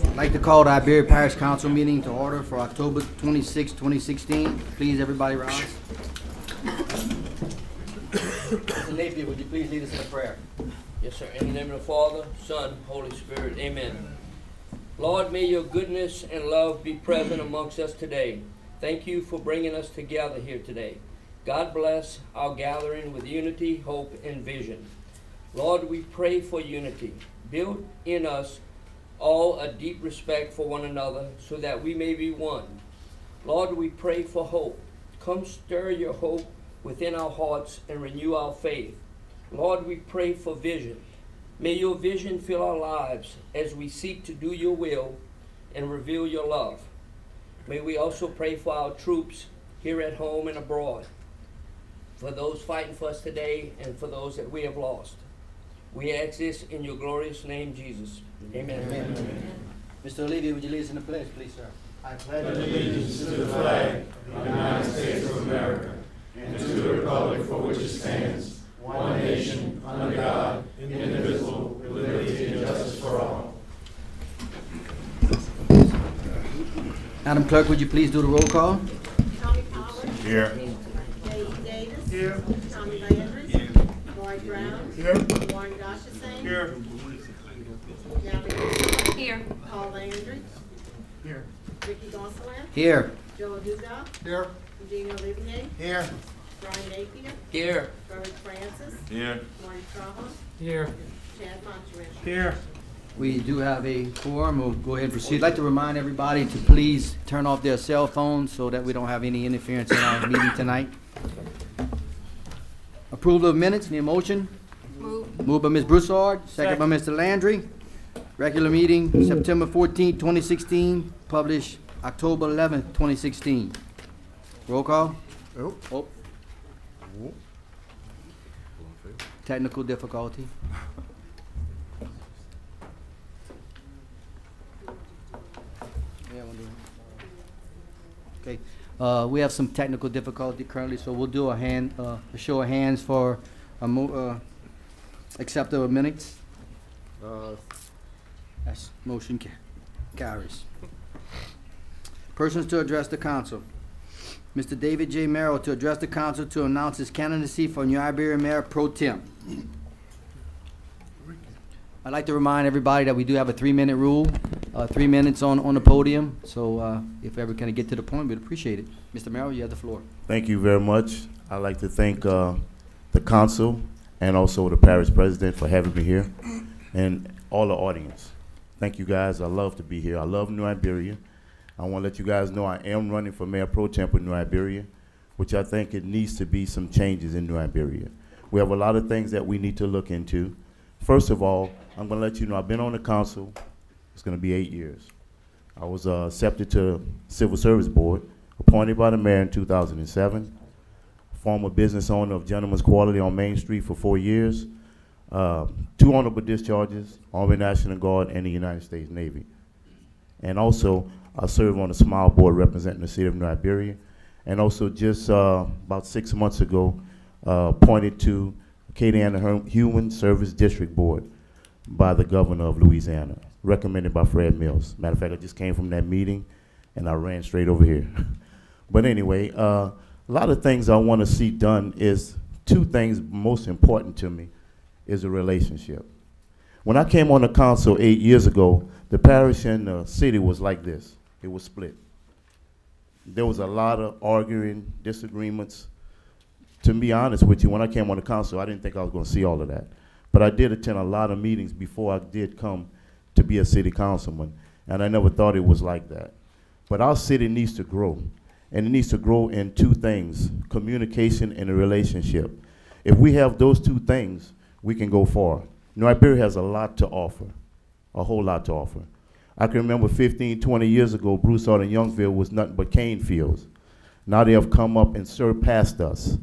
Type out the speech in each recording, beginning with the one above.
I'd like to call the Iberia Parish Council meeting to order for October 26, 2016. Please, everybody rise. Mr. Napier, would you please lead us in a prayer? Yes, sir. In the name of the Father, Son, Holy Spirit. Amen. Lord, may your goodness and love be present amongst us today. Thank you for bringing us together here today. God bless our gathering with unity, hope, and vision. Lord, we pray for unity. Build in us all a deep respect for one another so that we may be one. Lord, we pray for hope. Come stir your hope within our hearts and renew our faith. Lord, we pray for vision. May your vision fill our lives as we seek to do your will and reveal your love. May we also pray for our troops here at home and abroad, for those fighting for us today and for those that we have lost. We ask this in your glorious name, Jesus. Amen. Amen. Mr. Olivia, would you lead us in the pledge, please, sir? I pledge allegiance to the flag of the United States of America and to the republic for which it stands, one nation, under God, indivisible, with liberty and justice for all. Madam Clerk, would you please do the roll call? Tommy Pollard. Here. Dave Davis. Here. Tommy Landry. Here. Lloyd Brown. Here. Warren Gottschalk. Here. Gabby Here. Paul Landry. Here. Ricky Gonsalas. Here. Joe Dugas. Here. Eugene Olivier. Here. Brian Napier. Here. Bert Francis. Here. Marty Trahan. Here. Chad Fontaine. Here. We do have a quorum. We'll go ahead and proceed. I'd like to remind everybody to please turn off their cell phones so that we don't have any interference in our meeting tonight. Approval of minutes, need a motion? Move. Moved by Ms. Broussard, second by Mr. Landry. Regular meeting, September 14, 2016, published October 11, 2016. Roll call? Oh. Technical difficulty. Okay, we have some technical difficulty currently, so we'll do a show of hands for acceptable minutes. That's motion carries. Persons to address the council. Mr. David J. Merrill to address the council to announce his candidacy for New Iberia Mayor Pro Tem. I'd like to remind everybody that we do have a 3-minute rule, 3 minutes on the podium. So if ever can get to the point, we'd appreciate it. Mr. Merrill, you have the floor. Thank you very much. I'd like to thank the council and also the parish president for having me here and all the audience. Thank you guys. I love to be here. I love New Iberia. I want to let you guys know I am running for Mayor Pro Tem of New Iberia, which I think it needs to be some changes in New Iberia. We have a lot of things that we need to look into. First of all, I'm going to let you know I've been on the council. It's going to be 8 years. I was accepted to Civil Service Board, appointed by the mayor in 2007, former business owner of Gentleman's Quality on Main Street for 4 years, 2 honorable discharges, Army National Guard, and the United States Navy. And also, I serve on the Smile Board representing the city of New Iberia, and also just about 6 months ago, appointed to Acadiana Human Service District Board by the governor of Louisiana, recommended by Fred Mills. Matter of fact, I just came from that meeting, and I ran straight over here. But anyway, a lot of things I want to see done is 2 things most important to me is a relationship. When I came on the council 8 years ago, the parish and the city was like this. It was split. There was a lot of arguing, disagreements. To be honest with you, when I came on the council, I didn't think I was going to see all of that. But I did attend a lot of meetings before I did come to be a city councilman, and I never thought it was like that. But our city needs to grow, and it needs to grow in 2 things, communication and a relationship. If we have those 2 things, we can go far. New Iberia has a lot to offer, a whole lot to offer. I can remember 15, 20 years ago, Broussard and Youngville was nothing but cane fields. Now they have come up and surpassed us.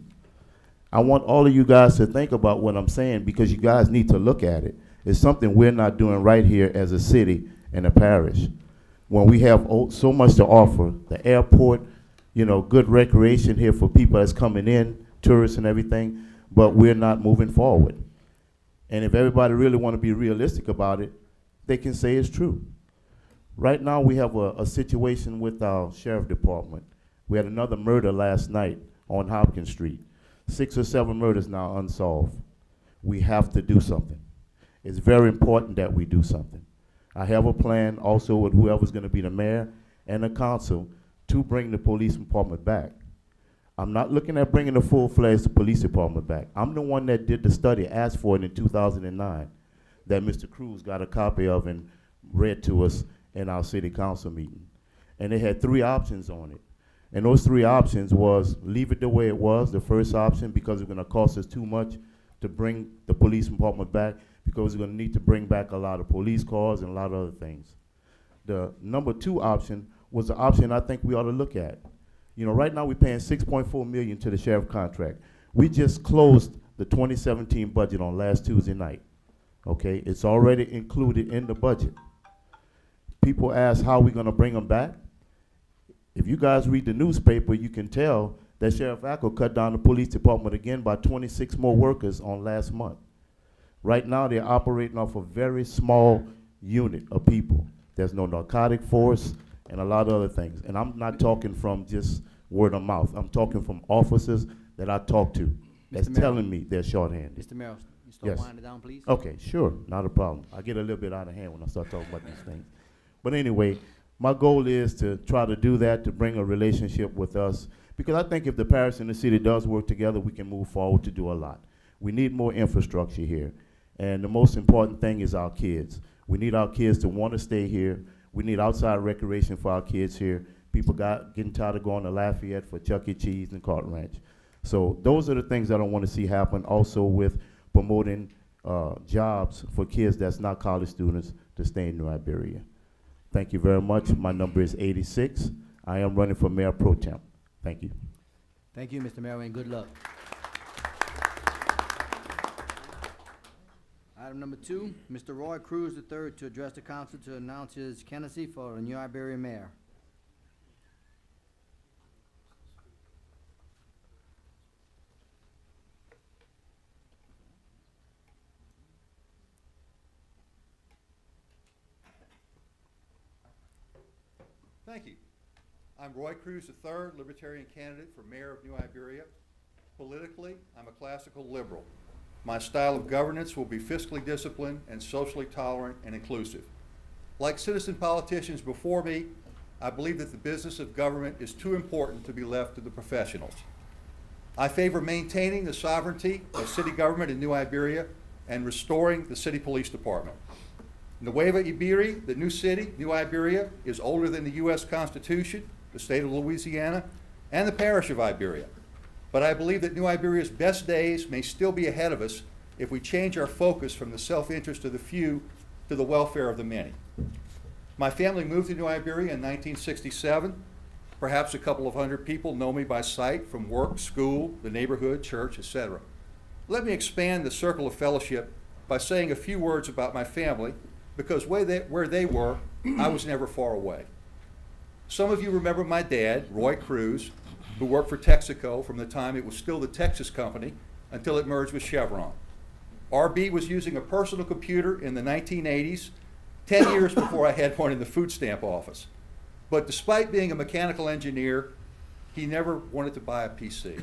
I want all of you guys to think about what I'm saying because you guys need to look at it. It's something we're not doing right here as a city and a parish. When we have so much to offer, the airport, you know, good recreation here for people that's coming in, tourists and everything, but we're not moving forward. And if everybody really want to be realistic about it, they can say it's true. Right now, we have a situation with our sheriff department. We had another murder last night on Hopkins Street. 6 or 7 murders now unsolved. We have to do something. It's very important that we do something. I have a plan also with whoever's going to be the mayor and the council to bring the police department back. I'm not looking at bringing the full-fledged police department back. I'm the one that did the study, asked for it in 2009, that Mr. Cruz got a copy of and read to us in our city council meeting. And they had 3 options on it. And those 3 options was leave it the way it was, the first option, because it's going to cost us too much to bring the police department back, because we're going to need to bring back a lot of police cars and a lot of other things. The number 2 option was the option I think we ought to look at. You know, right now we're paying $6.4 million to the sheriff contract. We just closed the 2017 budget on last Tuesday night. Okay, it's already included in the budget. People ask how we're going to bring them back. If you guys read the newspaper, you can tell that Sheriff Ackle cut down the police department again by 26 more workers on last month. Right now, they're operating off a very small unit of people. There's no narcotic force and a lot of other things. And I'm not talking from just word of mouth. I'm talking from officers that I talk to that's Mr. Merrill. telling me they're shorthanded. Mr. Merrill, you start Yes. winding it down, please. Okay, sure, not a problem. I get a little bit out of hand when I start talking about these things. But anyway, my goal is to try to do that, to bring a relationship with us, because I think if the parish and the city does work together, we can move forward to do a lot. We need more infrastructure here. And the most important thing is our kids. We need our kids to want to stay here. We need outside recreation for our kids here. People getting tired of going to Lafayette for Chuck E. Cheese and Cart Ranch. So those are the things that I want to see happen, also with promoting jobs for kids that's not college students to stay in New Iberia. Thank you very much. My number is 86. I am running for Mayor Pro Tem. Thank you. Thank you, Mr. Merrill, and good luck. Item number 2, Mr. Roy Cruz III to address the council to announce his candidacy for the New Iberia mayor. Thank you. I'm Roy Cruz III, Libertarian candidate for mayor of New Iberia. Politically, I'm a classical liberal. My style of governance will be fiscally disciplined and socially tolerant and inclusive. Like citizen politicians before me, I believe that the business of government is too important to be left to the professionals. I favor maintaining the sovereignty of city government in New Iberia and restoring the city police department. Nueva Iberi, the new city, New Iberia, is older than the U.S. Constitution, the state of Louisiana, and the parish of Iberia. But I believe that New Iberia's best days may still be ahead of us if we change our focus from the self-interest of the few to the welfare of the many. My family moved to New Iberia in 1967. Perhaps a couple of hundred people know me by sight from work, school, the neighborhood, church, etc. Let me expand the circle of fellowship by saying a few words about my family, because where they were, I was never far away. Some of you remember my dad, Roy Cruz, who worked for Texaco from the time it was still the Texas company until it merged with Chevron. RB was using a personal computer in the 1980s, 10 years before I had one in the food stamp office. But despite being a mechanical engineer, he never wanted to buy a PC.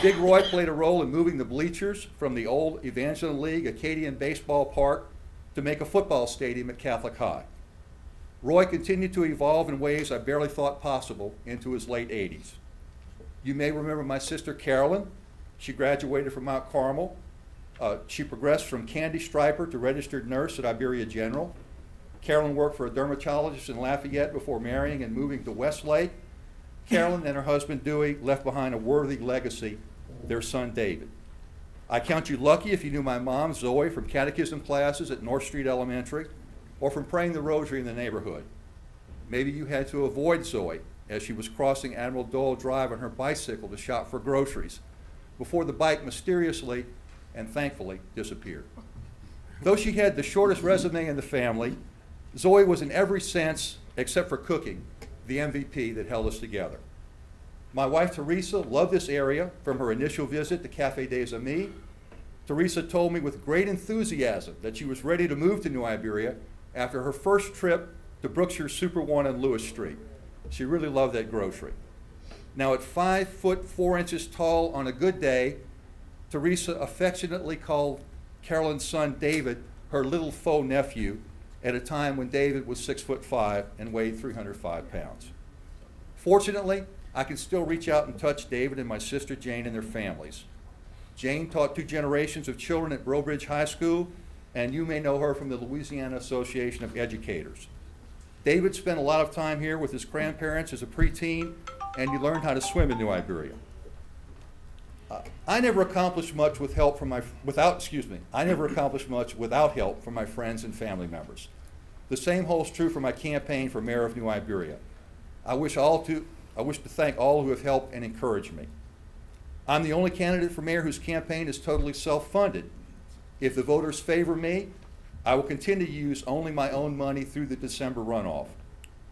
Big Roy played a role in moving the bleachers from the old Evangeline League Acadian baseball park to make a football stadium at Catholic High. Roy continued to evolve in ways I barely thought possible into his late 80s. You may remember my sister Carolyn. She graduated from Mount Carmel. She progressed from candy striper to registered nurse at Iberia General. Carolyn worked for a dermatologist in Lafayette before marrying and moving to Westlake. Carolyn and her husband Dewey left behind a worthy legacy, their son David. I count you lucky if you knew my mom, Zoe, from catechism classes at North Street Elementary, or from praying the rosary in the neighborhood. Maybe you had to avoid Zoe as she was crossing Admiral Dole Drive on her bicycle to shop for groceries, before the bike mysteriously and thankfully disappeared. Though she had the shortest resume in the family, Zoe was in every sense, except for cooking, the MVP that held us together. My wife Teresa loved this area from her initial visit to Café des Amis Teresa told me with great enthusiasm that she was ready to move to New Iberia after her first trip to Brookshire Super One on Lewis Street. She really loved that grocery. Now at 5 foot 4 inches tall on a good day, Teresa affectionately called Carolyn's son David her little faux nephew at a time when David was 6'5" and weighed 305 pounds. Fortunately, I can still reach out and touch David and my sister Jane and their families. Jane taught 2 generations of children at Brobridge High School, and you may know her from the Louisiana Association of Educators. David spent a lot of time here with his grandparents as a preteen, and he learned how to swim in New Iberia. I never accomplished much with help from I never accomplished much without help from my friends and family members. The same holds true for my campaign for mayor of New Iberia. I wish to thank all who have helped and encouraged me. I'm the only candidate for mayor whose campaign is totally self-funded. If the voters favor me, I will continue to use only my own money through the December runoff.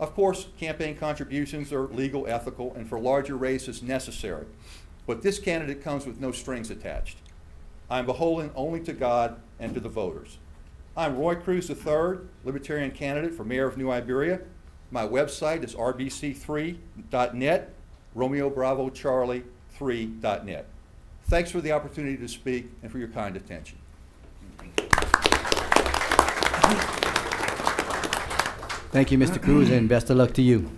Of course, campaign contributions are legal, ethical, and for larger races necessary. But this candidate comes with no strings attached. I'm beholden only to God and to the voters. I'm Roy Cruz III, Libertarian candidate for mayor of New Iberia. My website is rbc3.net, Romeo Bravo Charlie 3.net. Thanks for the opportunity to speak and for your kind attention. Thank you, Mr. Cruz, and best of luck to you.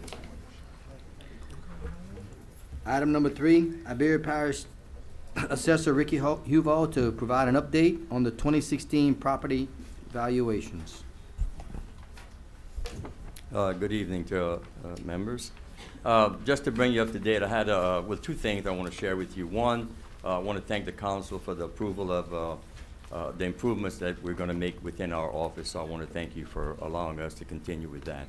Item number 3, Iberia Parish Assessor Ricky Huval to provide an update on the 2016 property valuations. Good evening to members. Just to bring you up to date, I had with 2 things I want to share with you. One, I want to thank the council for the approval of the improvements that we're going to make within our office. So I want to thank you for allowing us to continue with that,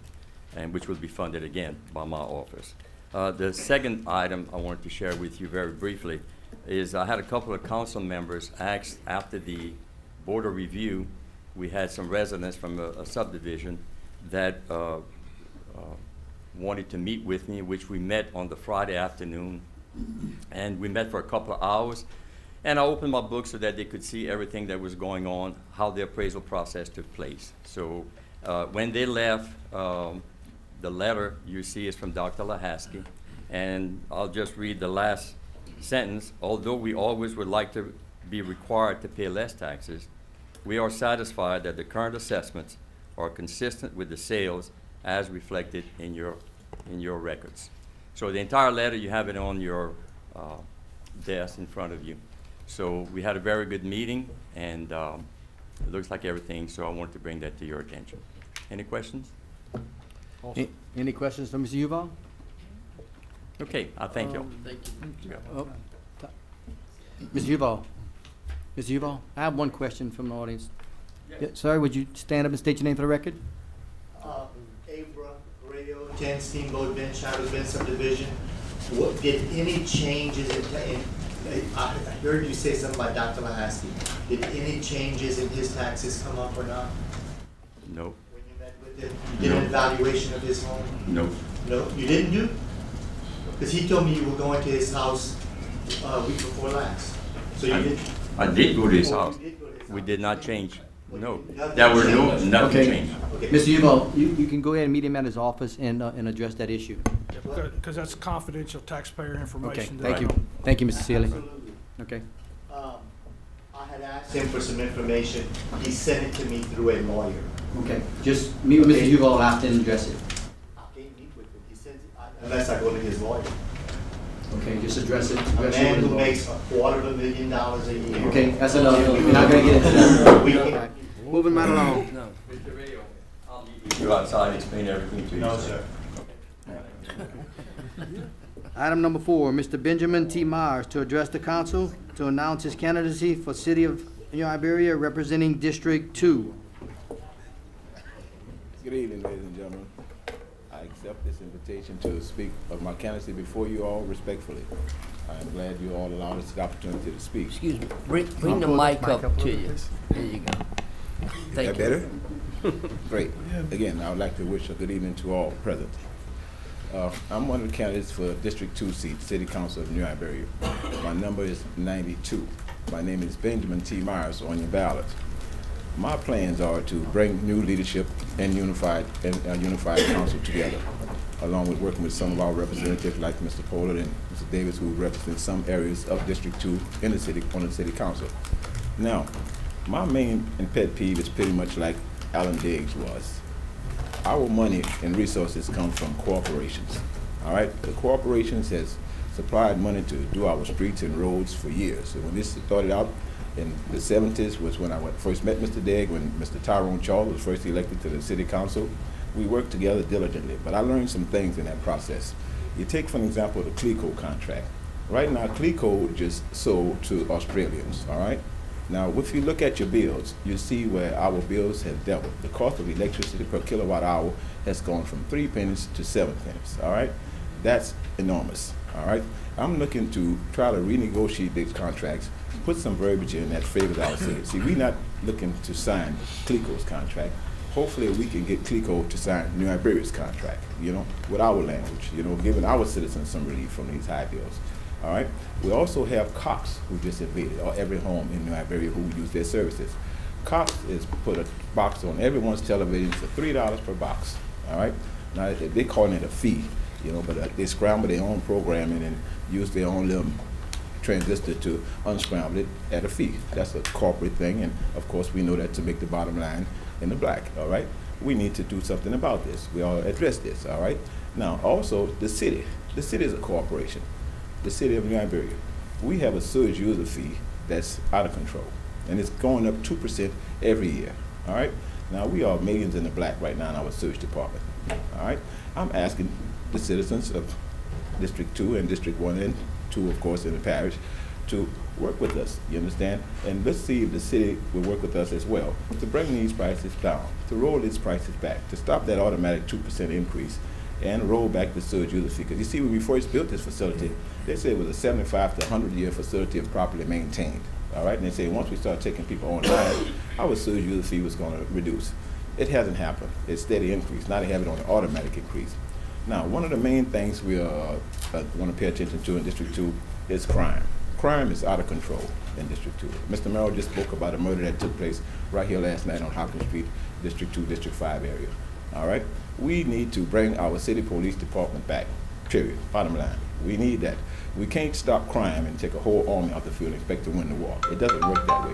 and which will be funded again by my office. The second item I wanted to share with you very briefly is I had a couple of council members ask after the border review. We had some residents from a subdivision that wanted to meet with me, which we met on the Friday afternoon, and we met for a couple of hours. And I opened my book so that they could see everything that was going on, how the appraisal process took place. So when they left, the letter you see is from Dr. Lahaski, and I'll just read the last sentence. Although we always would like to be required to pay less taxes, we are satisfied that the current assessments are consistent with the sales as reflected in your records. So the entire letter, you have it on your desk in front of you. So we had a very good meeting, and it looks like everything, so I wanted to bring that to your attention. Any questions? Any questions for Mr. Huval? Okay, I thank you. Thank you. Yeah. Oh, Mr. Huval, Mr. Huval, I have one question from the audience. Yeah, sir, would you stand up and state your name for the record? Abra Rayo, 10 Steamboat Bend, Shadow Bend subdivision. What, did any changes I heard you say something about Dr. Lahaski. Did any changes in his taxes come up or not? No. When you met with him, you did an evaluation of his home? No. No, you didn't do? Because he told me you were going to his house week before last. So you did? I did go to his Oh, house. you did go to his We house. did not change. No. Nothing There were changed? nothing Okay. changed. Okay. Mr. Huval, you can go ahead and meet him at his office and address that issue. Because that's confidential taxpayer Okay, information. thank you. Thank you, Mr. Sealy. Absolutely. Okay. I had asked him for some information. He sent it to me through a lawyer. Okay, just meet with Mr. Okay. Huval after and address it. I can't meet with him. He sent it, unless I go to his lawyer. Okay, just address it. A address it man with who his makes $250,000 a year. Okay, that's enough. We're not gonna get into that. We All can- right. Moving right along. No. Mr. Rayo, I'll meet with you outside and explain everything to you. No, sir. Item number 4, Mr. Benjamin T. Myers to address the council to announce his candidacy for City of New Iberia representing District 2. Good evening, ladies and gentlemen. I accept this invitation to speak of my candidacy before you all respectfully. I am glad you all allowed us the opportunity to speak. Excuse me, bring the mic up to you. There you go. Thank That you. better? Great. Again, I would like to wish a good evening to all present. I'm one of the candidates for District 2 seat, City Council of New Iberia. My number is 92. My name is Benjamin T. Myers on your ballot. My plans are to bring new leadership and unified council together, along with working with some of our representatives like Mr. Pollard and Mr. Davis, who represent some areas of District 2 in the city, on the city council. Now, my main and pet peeve is pretty much like Alan Diggs was. Our money and resources come from corporations, all right? The corporations has supplied money to do our streets and roads for years. And when this started out in the 70s was when I first met Mr. Diggs, when Mr. Tyrone Charles was first elected to the city council. We worked together diligently, but I learned some things in that process. You take, for example, the CLECO contract. Right now, CLECO just sold to Australians, all right? Now, if you look at your bills, you see where our bills have doubled. The cost of electricity per kilowatt hour has gone from 3 pennies to 7 pennies, all right? That's enormous, all right? I'm looking to try to renegotiate these contracts, put some verbiage in that favors our city. See, we're not looking to sign CLECO's contract. Hopefully we can get CLECO to sign New Iberia's contract, you know, with our language, you know, giving our citizens some relief from these high bills. All right. We also have Cox, who just invaded, or every home in New Iberia who use their services. Cox has put a box on everyone's television for $3 per box. All right. Now they call it a fee, you know, but they scramble their own programming and use their own little transistor to unscramble it at a fee. That's a corporate thing, and of course we know that to make the bottom line in the black. All right. We need to do something about this. We all address this. All right. Now also the city. The city is a corporation. The city of New Iberia, we have a sewage user fee that's out of control, and it's going up 2% every year, all right? Now, we are millions in the black right now in our sewage department, all right? I'm asking the citizens of District 2 and District 1 and 2, of course, in the parish, to work with us, you understand? And let's see if the city will work with us as well to bring these prices down, to roll these prices back, to stop that automatic 2% increase, and roll back the sewage user fee. Because you see, when we first built this facility, they said it was a 75 to 100-year facility if properly maintained. All right, and they say once we start taking people online, our sewage user fee was going to reduce. It hasn't happened. It's steady increase. Now they have it on an automatic increase. Now, one of the main things we want to pay attention to in District 2 is crime. Crime is out of control in District 2. Mr. Merrill just spoke about a murder that took place right here last night on Hopkins Street, District 2, District 5 area. All right? We need to bring our city police department back, period, bottom line. We need that. We can't stop crime and take a whole army out the field and expect to win the war. It doesn't work that way,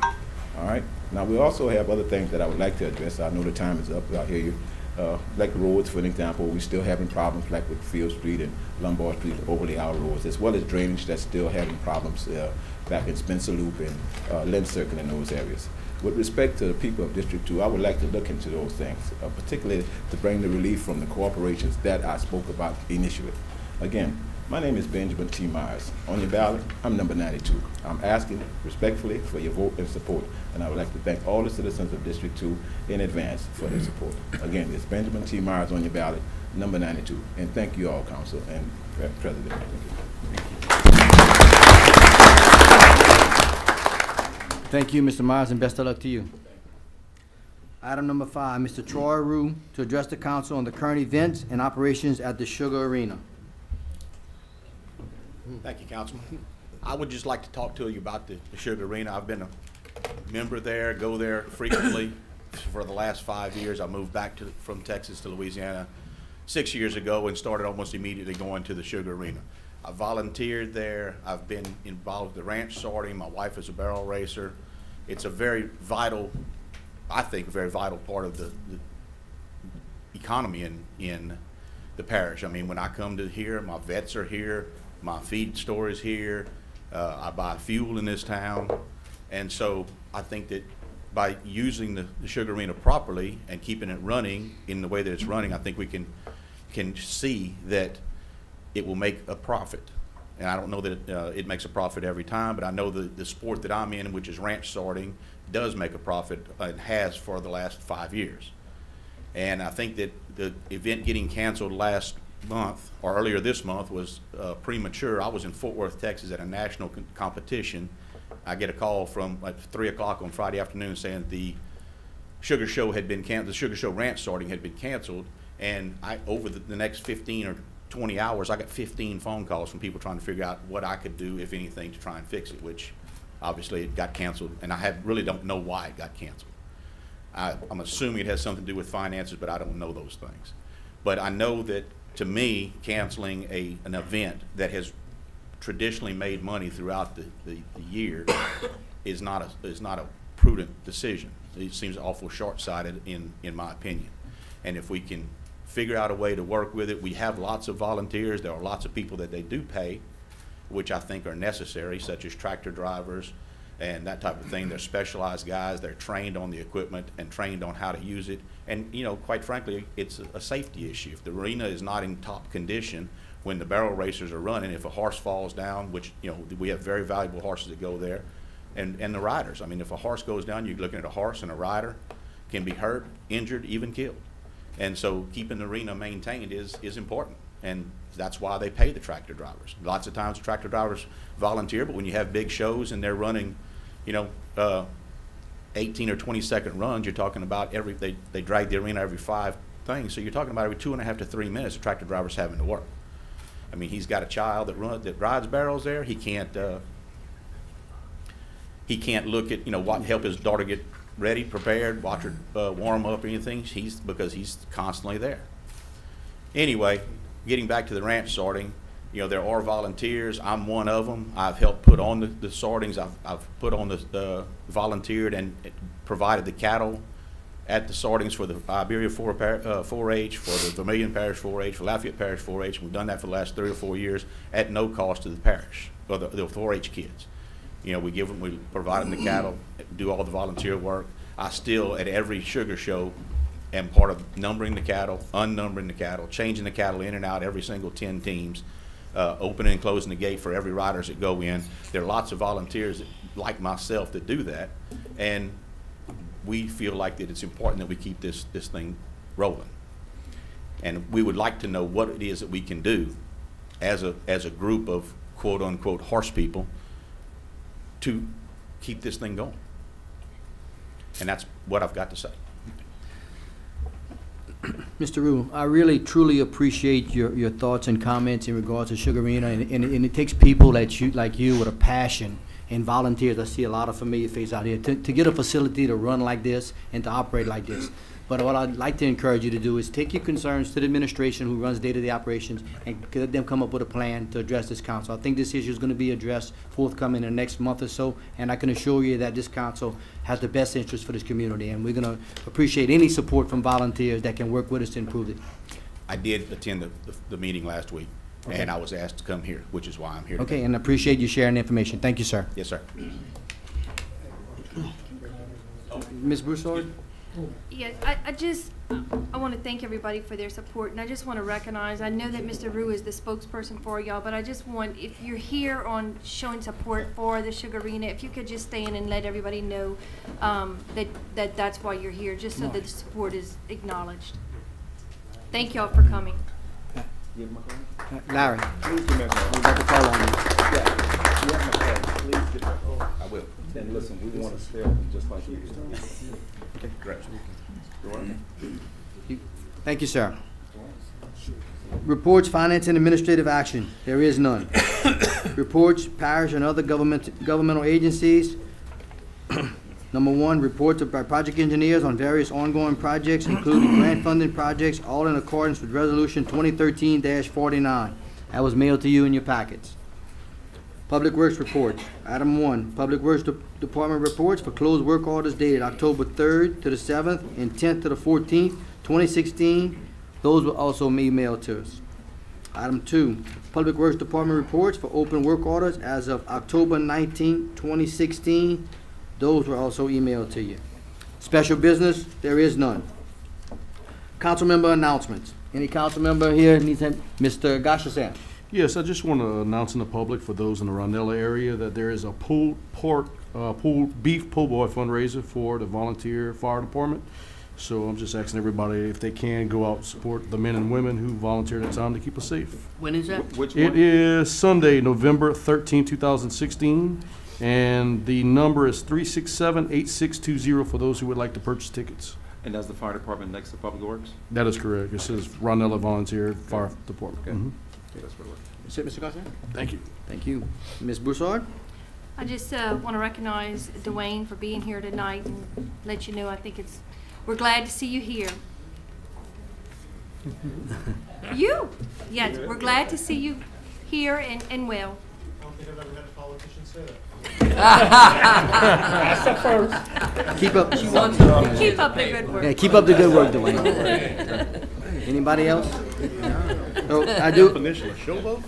all right? Now, we also have other things that I would like to address. I know the time is up, I hear you. Like roads, for an example, we're still having problems like with Field Street and Lombard Street, overlay our roads, as well as drainage that's still having problems back in Spencer Loop and Lynn Circle in those areas. With respect to the people of District 2, I would like to look into those things, particularly to bring the relief from the corporations that I spoke about initially. Again, my name is Benjamin T. Myers. On your ballot, I'm number 92. I'm asking respectfully for your vote and support, and I would like to thank all the citizens of District 2 in advance for their support. Again, it's Benjamin T. Myers on your ballot, number 92. And thank you all, Council and President. Thank you, Mr. Myers, and best of luck to you. Item number 5, Mr. Troy Rue to address the council on the current events and operations at the Sugar Arena. Thank you, Councilman. I would just like to talk to you about the Sugar Arena. I've been a member there, go there frequently for the last 5 years. I moved back from Texas to Louisiana 6 years ago and started almost immediately going to the Sugar Arena. I volunteered there. I've been involved with the ranch sorting. My wife is a barrel racer. It's a very vital, I think, a very vital part of the economy in the parish. I mean, when I come to here, my vets are here, my feed store is here, I buy fuel in this town, and so I think that by using the Sugar Arena properly and keeping it running in the way that it's running, I think we can see that it will make a profit. And I don't know that it makes a profit every time, but I know the sport that I'm in, which is ranch sorting, does make a profit and has for the last 5 years. And I think that the event getting canceled last month or earlier this month was premature. I was in Fort Worth, Texas at a national competition. I get a call from like 3 o'clock on Friday afternoon saying the Sugar Show had been canceled, the Sugar Show ranch sorting had been canceled, and over the next 15 or 20 hours, I got 15 phone calls from people trying to figure out what I could do, if anything, to try and fix it, which Obviously, it got canceled, and really don't know why it got canceled. I'm assuming it has something to do with finances, but I don't know those things. But I know that, to me, canceling an event that has traditionally made money throughout the year is not a prudent decision. It seems awful short-sighted in my opinion. And if we can figure out a way to work with it, we have lots of volunteers. There are lots of people that they do pay, which I think are necessary, such as tractor drivers and that type of thing. They're specialized guys. They're trained on the equipment and trained on how to use it. And, you know, quite frankly, it's a safety issue. If the arena is not in top condition when the barrel racers are running, if a horse falls down, which, you know, we have very valuable horses that go there, and the riders. I mean, if a horse goes down, you're looking at a horse and a rider can be hurt, injured, even killed. And so keeping the arena maintained is important. And that's why they pay the tractor drivers. Lots of times tractor drivers volunteer, but when you have big shows and they're running, you know, 18 or 20-second runs, you're talking about they drag the arena every 5 things. So you're talking about every 2.5 to 3 minutes the tractor driver's having to work. I mean, he's got a child that rides barrels there. He can't look at, you know, help his daughter get ready, prepared, watch her warm up or anything. Because he's constantly there. Anyway, getting back to the ranch sorting, you know, there are volunteers. I'm one of them. I've helped put on the sortings. I've put on volunteered and provided the cattle at the sortings for the Iberia 4-H, for the Vermilion Parish 4-H, for Lafayette Parish 4-H. We've done that for the last 3 or 4 years at no cost to the parish, or the 4-H kids. You know, we provide them the cattle, do all the volunteer work. I still, at every sugar show, am part of numbering the cattle, unnumbering the cattle, changing the cattle in and out every single 10 teams. Opening and closing the gate for every riders that go in. There are lots of volunteers like myself that do that, and we feel like that it's important that we keep this thing rolling. And we would like to know what it is that we can do as a group of quote unquote horse people to keep this thing going. And that's what I've got to say. Mr. Rue, I really truly appreciate your thoughts and comments in regards to Sugar Arena, and it takes people like you with a passion and volunteers. I see a lot of familiar faces out here to get a facility to run like this and to operate like this. But what I'd like to encourage you to do is take your concerns to the administration who runs day-to-day operations and let them come up with a plan to address this council. I think this issue is going to be addressed forthcoming in the next month or so, and I can assure you that this council has the best interest for this community, and we're going to appreciate any support from volunteers that can work with us to improve it. I did attend the meeting last week, okay, and I was asked to come here, which is why I'm here Okay, today. and I appreciate you sharing the information. Thank you, sir. Yes, sir. Ms. Broussard? Yeah, I want to thank everybody for their support, and I just want to recognize, I know that Mr. Rue is the spokesperson for y'all, but I just want, if you're here on showing support for the Sugar Arena, if you could just stand and let everybody know that's why you're here, just so that the support is acknowledged. Thank y'all for coming. Larry? Please give me a call. I'm about to call on you. Yeah, you have my card. Please give me a call. I will. And listen, we want to stay just like you. Okay, great. Thank you, sir. Reports, finance, and administrative action. There is none. Reports, parish and other governmental agencies. Number 1, reports by project engineers on various ongoing projects, including grant funding projects, all in accordance with Resolution 2013-49. That was mailed to you in your packets. Public Works reports. Item 1, Public Works Department reports for closed work orders dated October 3rd to the 7th and 10th to the 14th, 2016. Those were also emailed to us. Item 2, Public Works Department reports for open work orders as of October 19th, 2016. Those were also emailed to you. Special business, there is none. Council member announcements. Any council member here needs to, Mr. Gashasan? Yes, I just want to announce in the public, for those in the Rondella area, that there is a pulled beef po' boy fundraiser for the volunteer fire department. So I'm just asking everybody if they can go out and support the men and women who volunteer their time to keep us safe. When is that? Which It one? is Sunday, November 13, 2016, and the number is 367-8620 for those who would like to purchase tickets. And that's the fire department next to Public Works? That is correct. It says Rondella Volunteer Fire Department. Okay. Mhm. Okay, that's what it was. That's it, Mr. Garcia? Thank you. Thank you. Ms. Broussard? I just want to recognize Dwayne for being here tonight and let you know we're glad to see you here. You? Yes, we're glad to see you here and well. I don't think I've ever had a politician say that. That's the first. Keep up. She wants to Keep up the good work. Yeah, keep up the good work, Dwayne. Anybody else? Oh, I do. Definition of showboat?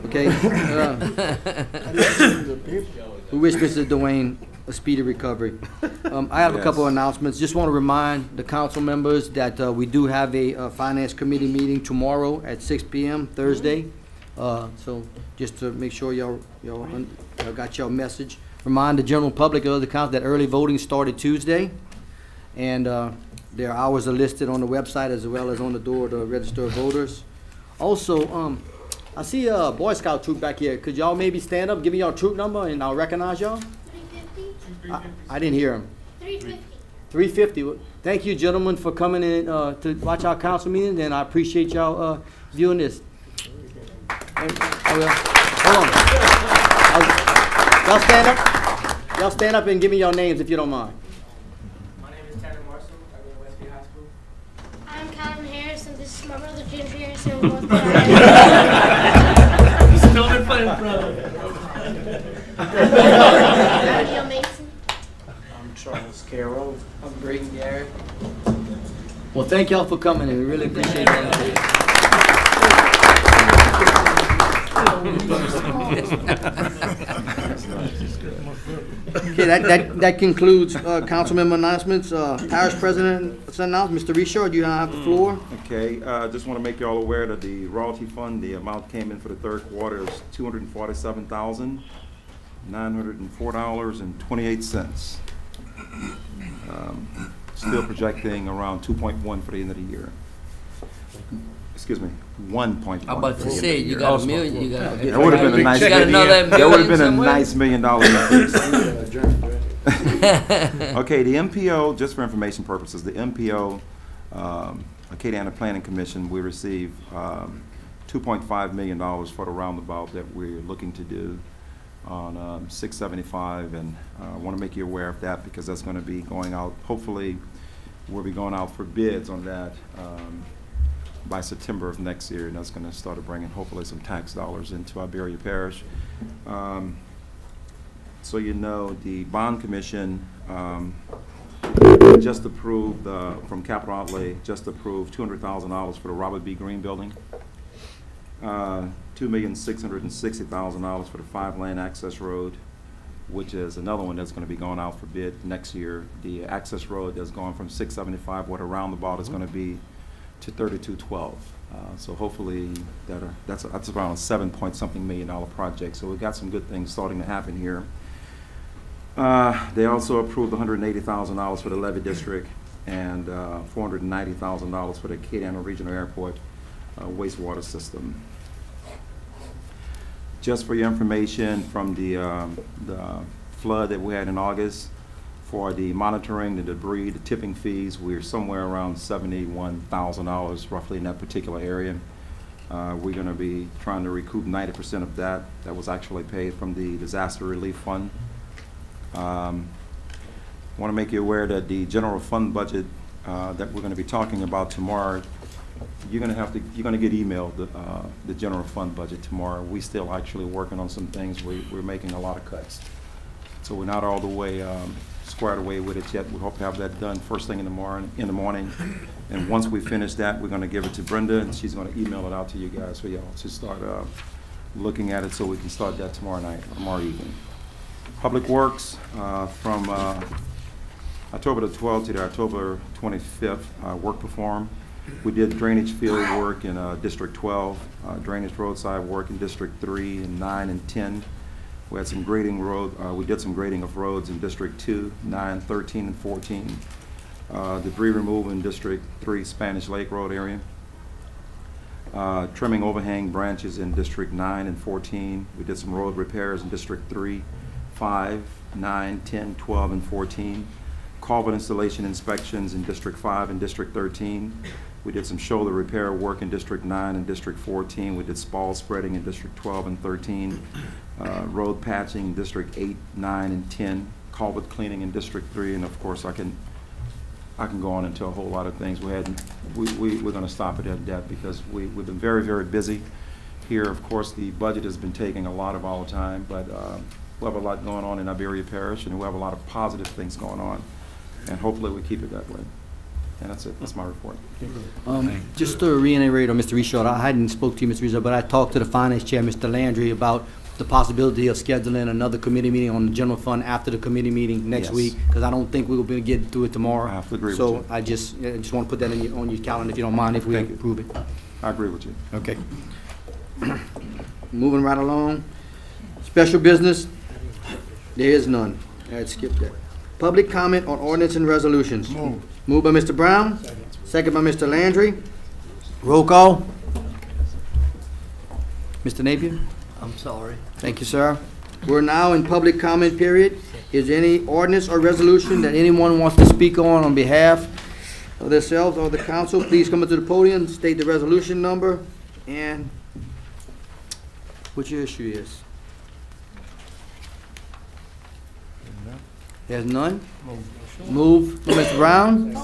Okay. We wish Mr. Dwayne a speedy recovery. I have a couple of announcements. Just want to remind the council members that we do have a finance committee meeting tomorrow at 6 p.m. Thursday. So just to make sure y'all got your message. Remind the general public of the council that early voting started Tuesday, and their hours are listed on the website as well as on the door to register voters. Also, I see a Boy Scout troop back here. Could y'all maybe stand up, give me your troop number, and I'll recognize y'all? 350? I didn't hear him. 350. 350. Thank you, gentlemen, for coming in to watch our council meeting, and I appreciate y'all viewing this. And, hold on. Y'all stand up. Y'all stand up and give me your names if you don't mind. My name is Tanner Marshall. I go to Westgate High School. I'm Colin Harris, and this is my brother Ginger Harris, and we're both How Still in front of are you, Mason? I'm Charles Carroll. I'm Braden Garrett. Well, thank y'all for coming in. We really appreciate that. Okay, that concludes council member announcements. Parish President's announcement. Mr. Richard, you have the floor. Okay, just want to make you all aware that the royalty fund, the amount came in for the third quarter is $247,904.28. Still projecting around 2.1 for the end of the year. Excuse me, 1.1. I'm about to say, you got a million, you got. That would have been a nice. You got another That would have been million a nice $1 million increase. somewhere? Okay, the MPO, just for information purposes, the MPO, Acadiana Planning Commission, we received $2.5 million for the roundabout that we're looking to do on 675, and I want to make you aware of that because that's going to be going out. Hopefully, we'll be going out for bids on that by September of next year, and that's going to start bringing hopefully some tax dollars into Iberia Parish. So you know, the bond commission just approved from Capital Outlay, just approved $200,000 for the Robert B. Green building, $2,660,000 for the 5-lane access road, which is another one that's going to be going out for bid next year. The access road that's going from 675, where the roundabout is going to be, to 3212. So hopefully that's around a $7-point-something million project. So we've got some good things starting to happen here. They also approved $180,000 for the levee district and $490,000 for the Acadiana Regional Airport wastewater system. Just for your information, from the flood that we had in August, for the monitoring, the debris, the tipping fees, we're somewhere around $71,000 roughly in that particular area. We're going to be trying to recoup 90% of that. That was actually paid from the disaster relief fund. Want to make you aware that the general fund budget that we're going to be talking about tomorrow, you're going to get emailed the general fund budget tomorrow. We still actually working on some things. We're making a lot of cuts, so we're not all the way squared away with it yet. We hope to have that done first thing in the morning. And once we finish that, we're going to give it to Brenda, and she's going to email it out to you guys for y'all to start looking at it, so we can start that tomorrow evening. Public Works, from October the 12th to the October 25th, work performed. We did drainage field work in District 12, drainage roadside work in District 3 and 9 and 10. We had some grading we did some grading of roads in District 2, 9, 13, and 14. Debris removal in District 3, Spanish Lake Road area. Trimming overhang branches in District 9 and 14. We did some road repairs in District 3, 5, 9, 10, 12, and 14. culvert installation inspections in District 5 and District 13. We did some shoulder repair work in District 9 and District 14. We did spall spreading in District 12 and 13. Road patching in District 8, 9, and 10. Culvert cleaning in District 3. And of course, I can go on into a whole lot of things. We're going to stop it at that because we've been very, very busy here. Of course, the budget has been taking a lot of our time, but we have a lot going on in Iberia Parish, and we have a lot of positive things going on, and hopefully we keep it that way. And that's it. That's my report. Just to reiterate on Mr. Richard, I hadn't spoke to you, Mr. Richard, but I talked to the Finance Chair, Mr. Landry, about the possibility of scheduling another committee meeting on the general fund after the committee meeting next Yes. week, because I don't think we'll be able to get through it tomorrow. I have to agree with So you. I just want to put that on your calendar if you don't mind, if we Thank you. approve it. I agree with you. Okay. Moving right along. Special business, there is none. All right, skip that. Public comment on ordinance and resolutions. Moved by Mr. Brown, second by Mr. Landry. Roll call. Mr. Napier? I'm sorry. Thank you, sir. We're now in public comment period. Is there any ordinance or resolution that anyone wants to speak on behalf of themselves or the council? Please come up to the podium, state the resolution number, and what your issue is. There's none? Move by Mr. Brown,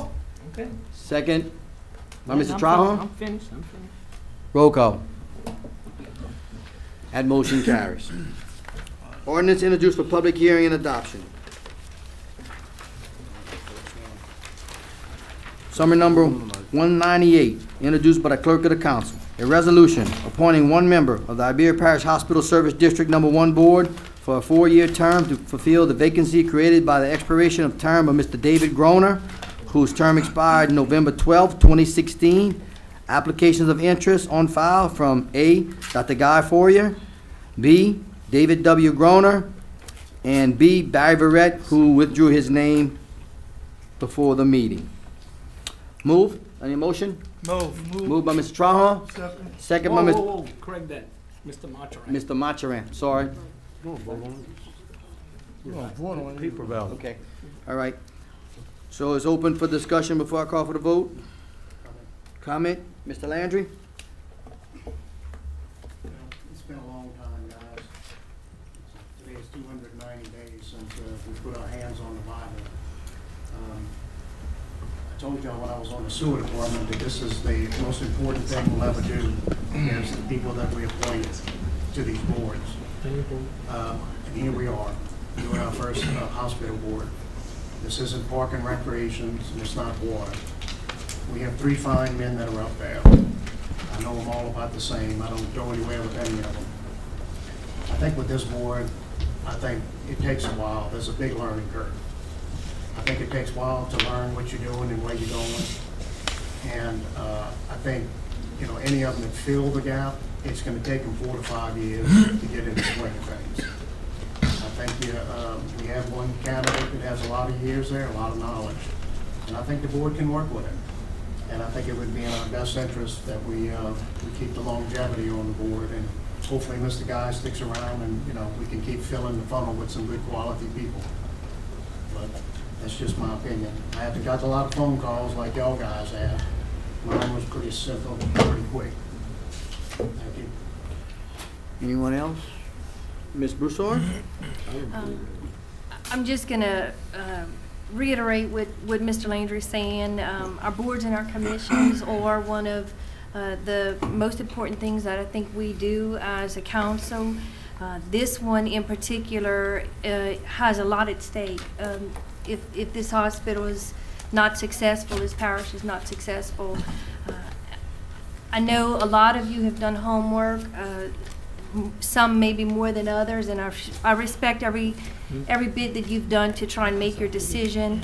Okay. second by Mr. I'm Trahon. finished. Roll call. That motion carries. Ordinance introduced for public hearing and adoption. Summary number 198, introduced by the clerk of the council. A resolution appointing one member of the Iberia Parish Hospital Service District Number 1 Board for a 4-year term to fulfill the vacancy created by the expiration of term of Mr. David Groner, whose term expired November 12, 2016. Applications of interest on file from A, Dr. Guy Fourier, B, David W. Groner, and B, Barry Verrett, who withdrew his name before the meeting. Move. Any motion? Move. Moved by Mr. Trahon. Second by Whoa, correct that, Mr. Mathurin. Mr. Macharan. Sorry. Paper ballot. Okay. All right. So it's open for discussion before I call for the vote. Comment? Mr. Landry? It's been a long time, guys. Today is 290 days since we put our hands on the Bible. I told y'all when I was on the sewer department that this is the most important thing we'll ever do, is the people that we appoint to these boards. And here we are, doing our first hospital board. This isn't park and recreation, and it's not water. We have 3 fine men that are up there. I know them all about the same. I don't go anywhere with any of them. I think with this board, I think it takes a while. There's a big learning curve. I think it takes a while to learn what you're doing and where you're going. And I think, any of them that fill the gap, it's gonna take them 4 to 5 years to get in the swing of things. I think we have one candidate that has a lot of years there, a lot of knowledge. And I think the board can work with him. And I think it would be in our best interest that we keep the longevity on the board, and hopefully Mr. Guy sticks around and, we can keep filling the funnel with some good quality people. But that's just my opinion. I haven't got a lot of phone calls like y'all guys have. Mine was pretty simple, pretty quick. Thank you. Anyone else? Ms. Broussard? I'm just gonna reiterate what Mr. Landry's saying. Our boards and our commissions are one of the most important things that I think we do as a council. This one in particular has a lot at stake. If this hospital is not successful, this parish is not successful. I know a lot of you have done homework, some maybe more than others, and I respect every bit that you've done to try and make your decision.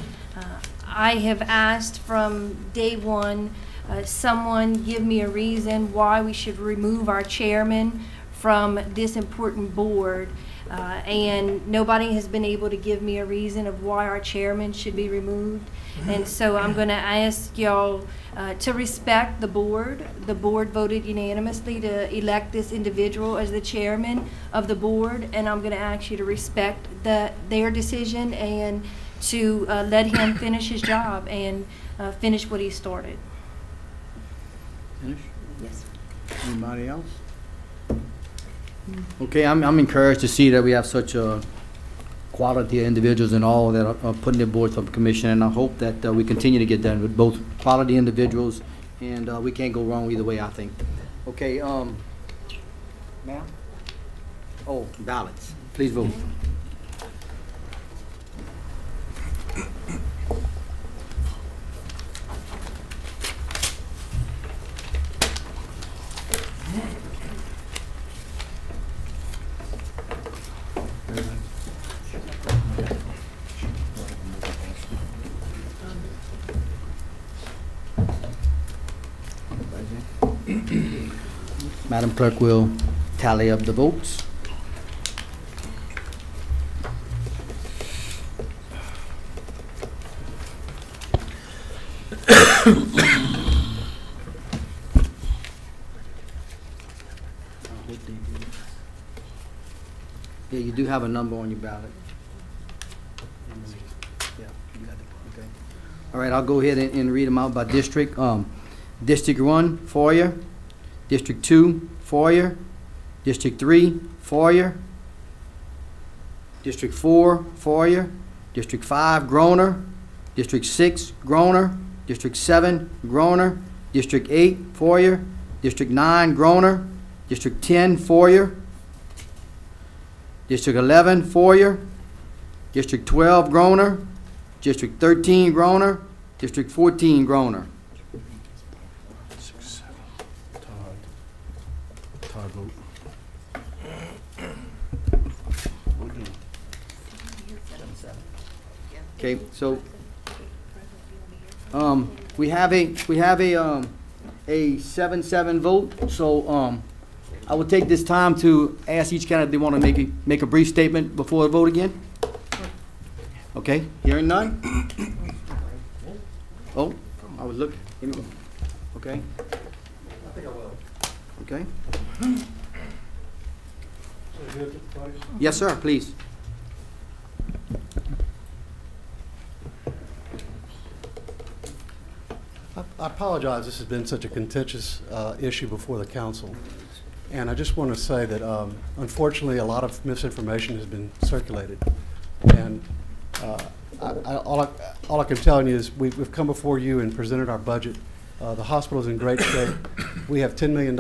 I have asked from day one, someone give me a reason why we should remove our chairman from this important board, and nobody has been able to give me a reason of why our chairman should be removed. And so I'm going to ask y'all to respect the board. The board voted unanimously to elect this individual as the chairman of the board, and I'm going to ask you to respect their decision and to let him finish his job and finish what he started. Finish? Yes. Anybody else? Okay, I'm encouraged to see that we have such a quality individuals and all that are putting their boards up commission, and I hope that we continue to get that with both quality individuals, and we can't go wrong either way, I think. Okay, ma'am? Oh, ballots. Please vote. Madam Clerk will tally up the votes. Yeah, you do have a number on your ballot. Yeah, you got it, okay. All right, I'll go ahead and read them out by district. District 1, Foyer. District 2, Foyer. District 3, Foyer. District 4, Foyer. District 5, Groner. District 6, Groner. District 7, Groner. District 8, Foyer. District 9, Groner. District 10, Foyer. District 11, Foyer. District 12, Groner. District 13, Groner. District 14, Groner. 6, 7, tie vote. Okay, so, we have a 7-7 vote, so, I will take this time to ask each candidate if they want to make a brief statement before the vote again. Okay, hearing none? Oh, I was looking. Here we go. Okay. I think I will. Okay. Yes, sir, please. I apologize, this has been such a contentious issue before the council. And I just want to say that unfortunately a lot of misinformation has been circulated. And all I can tell you is we've come before you and presented our budget. The hospital is in great shape. We have $10 million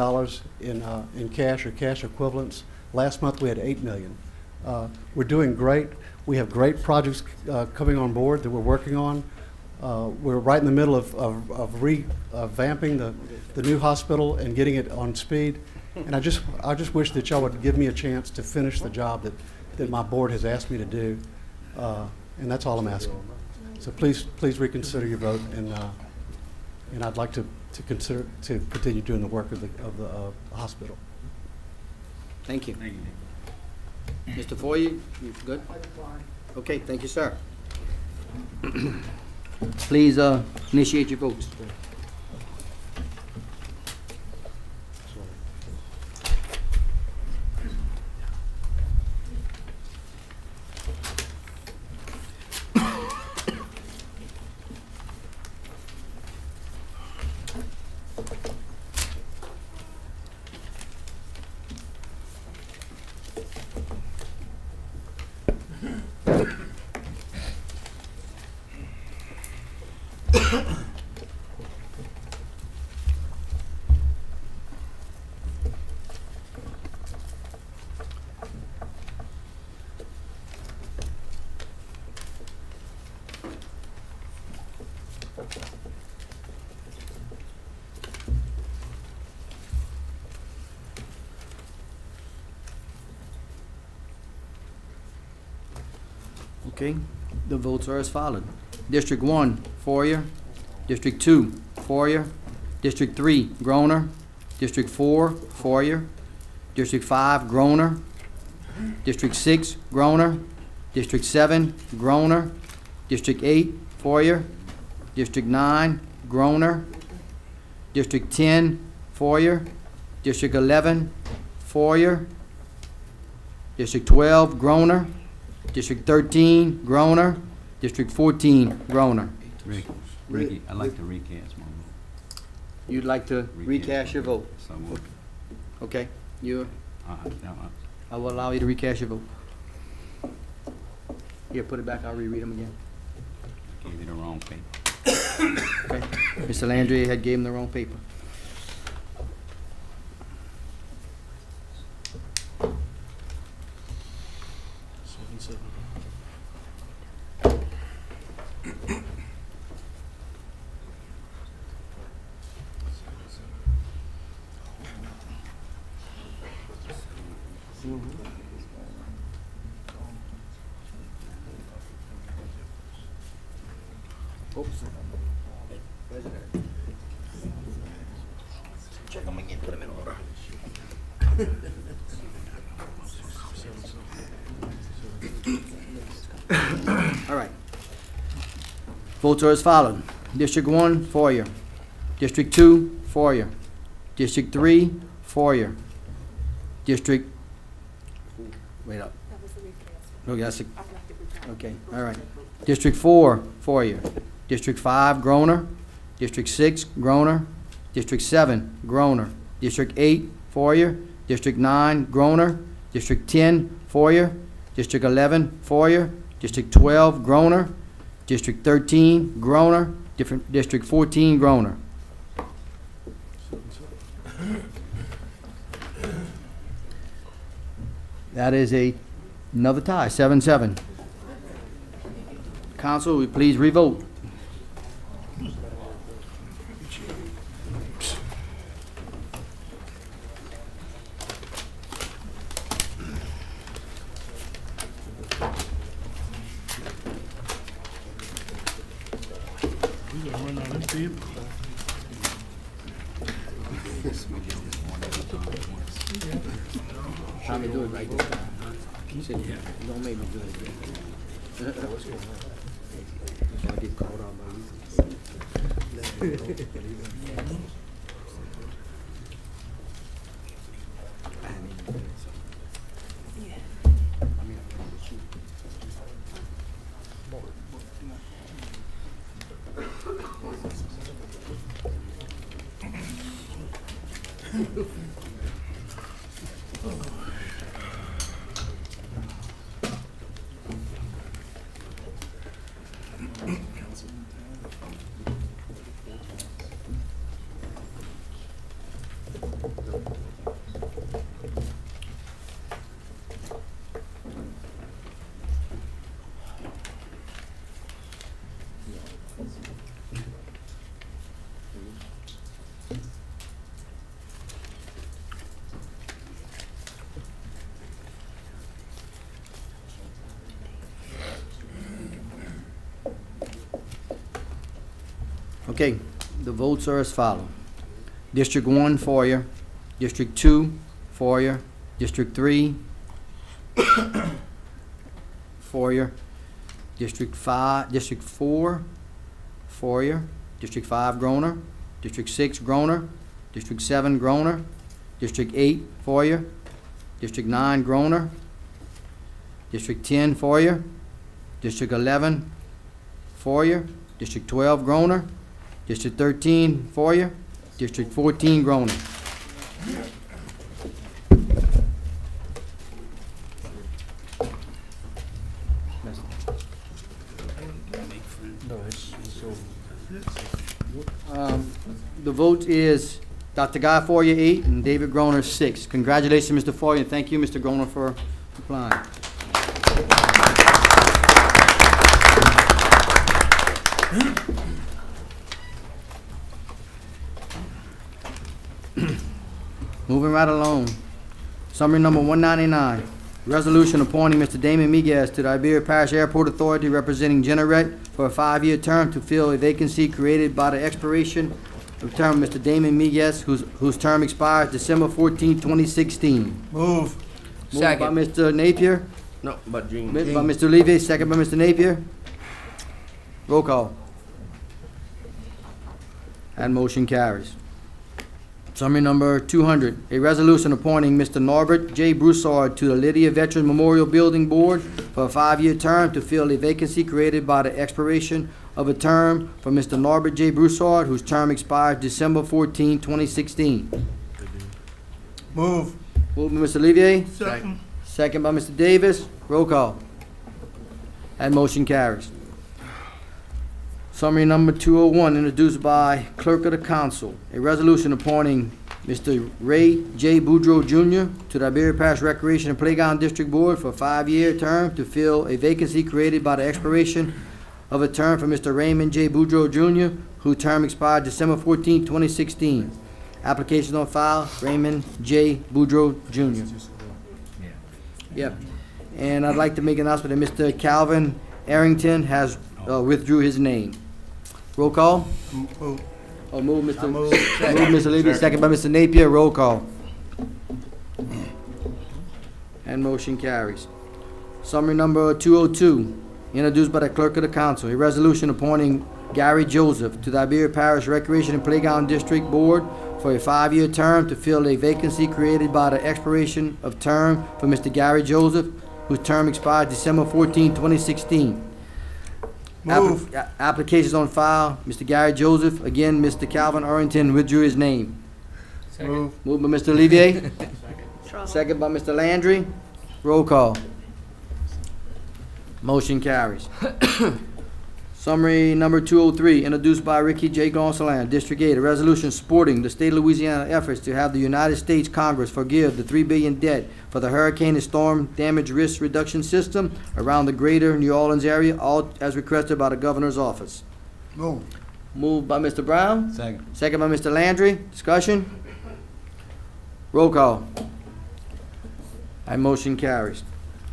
in cash or cash equivalents. Last month we had $8 million. We're doing great. We have great projects coming on board that we're working on. We're right in the middle of revamping the new hospital and getting it on speed. And I just wish that y'all would give me a chance to finish the job that my board has asked me to do. And that's all I'm asking. So please reconsider your vote, and I'd like to consider to continue doing the work of the hospital. Thank you. Mr. Foyer, you good? Okay, thank you, sir. Please initiate your votes. Okay, the votes are as followed. District 1, Foyer. District 2, Foyer. District 3, Groner. District 4, Foyer. District 5, Groner. District 6, Groner. District 7, Groner. District 8, Foyer. District 9, Groner. District 10, Foyer. District 11, Foyer. District 12, Groner. District 13, Groner. District 14, Groner. Ricky, I'd like to recast my vote. You'd like to recast your vote? So moved. Okay, you, I I will allow you to recast your vote. Here, put it back, I'll reread them again. gave you the wrong paper. Okay, Mr. Landry had gave him the wrong paper. Oops. Check them again, put them in order. All right. Votes are as followed. District 1, 4-year. District 2, 4-year. District 3, 4-year. District, wait up. No, that's a, okay, all right. District 4, 4-year. District 5, Groner. District 6, Groner. District 7, Groner. District 8, 4-year. District 9, Groner. District 10, 4-year. District 11, 4-year. District 12, Groner. District 13, Groner. District 14, Groner. That is another tie, 7-7. Council, will you please revote? Trying to do it right this time. He said, yeah, don't make me do it again. So I get called out by you. Okay, the votes are as follows. District 1, 4-year. District 2, 4-year. District 3, 4-year. District 4, 4-year. District 5, Groner. District 6, Groner. District 7, Groner. District 8, 4-year. District 9, Groner. District 10, 4-year. District 11, 4-year. District 12, Groner. District 13, 4-year. District 14, Groner. The vote is Dr. Guy 4-year 8 and David Groner 6. Congratulations, Mr. 4-year, and thank you, Mr. Groner, for applying. Moving right along. Summary number 199. Resolution appointing Mr. Damon Miguez to the Iberia Parish Airport Authority representing Generette for a 5-year term to fill a vacancy created by the expiration of term of Mr. Damon Miguez, whose term expires December 14, 2016. Move. Moved by Mr. Napier. No, but Gene. By Mr. Levy, second by Mr. Napier. Roll call. And motion carries. Summary number 200, a resolution appointing Mr. Norbert J. Broussard to the Lydia Veterans Memorial Building Board for a 5-year term to fill a vacancy created by the expiration of a term for Mr. Norbert J. Broussard, whose term expires December 14, 2016. Move. Moved by Mr. Olivier, Second. second by Mr. Davis. Roll call. That motion carries. Summary number 201, introduced by Clerk of the Council. A resolution appointing Mr. Ray J. Boudreaux Jr. to the Iberia Parish Recreation and Playground District Board for a 5-year term to fill a vacancy created by the expiration of a term for Mr. Raymond J. Boudreaux Jr., whose term expired December 14, 2016. Applications on file, Raymond J. Boudreaux Jr. Yep. And I'd like to make an announcement that Mr. Calvin Arrington has withdrew his name. Roll call. Move. Oh, move Mr. I move. Mr. Levy, second by Mr. Napier. Roll call. And motion carries. Summary number 202, introduced by the Clerk of the Council. A resolution appointing Gary Joseph to the Iberia Parish Recreation and Playground District Board for a 5-year term to fill a vacancy created by the expiration of term for Mr. Gary Joseph, whose term expired December 14, 2016. Move. Applications on file, Mr. Gary Joseph, again, Mr. Calvin Arrington withdrew his name. Move. Moved by Mr. Olivier, second by Mr. Landry. Roll call. Motion carries. Summary number 203, introduced by Ricky J. Gonsalas, District 8, a resolution supporting the state of Louisiana efforts to have the United States Congress forgive the $3 billion debt for the hurricane and storm damage risk reduction system around the greater New Orleans area, all as requested by the governor's office. Move. Moved by Mr. Brown, Second. second by Mr. Landry. Discussion? Roll call. That motion carries.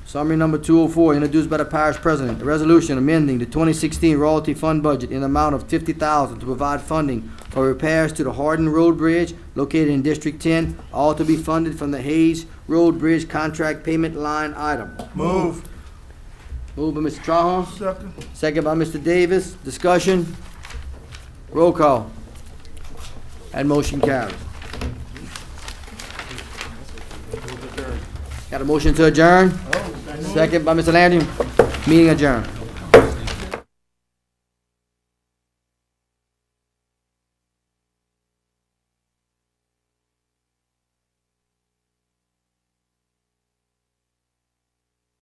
Summary number 204, introduced by the parish president, a resolution amending the 2016 royalty fund budget in the amount of $50,000 to provide funding for repairs to the Hardin Road Bridge located in District 10, all to be funded from the Hayes Road Bridge contract payment line item. Move. Moved by Mr. Trahan, Second. second by Mr. Davis. Discussion? Roll call. That motion carries. Got a motion to adjourn? Second by Mr. Landry. Meeting adjourned.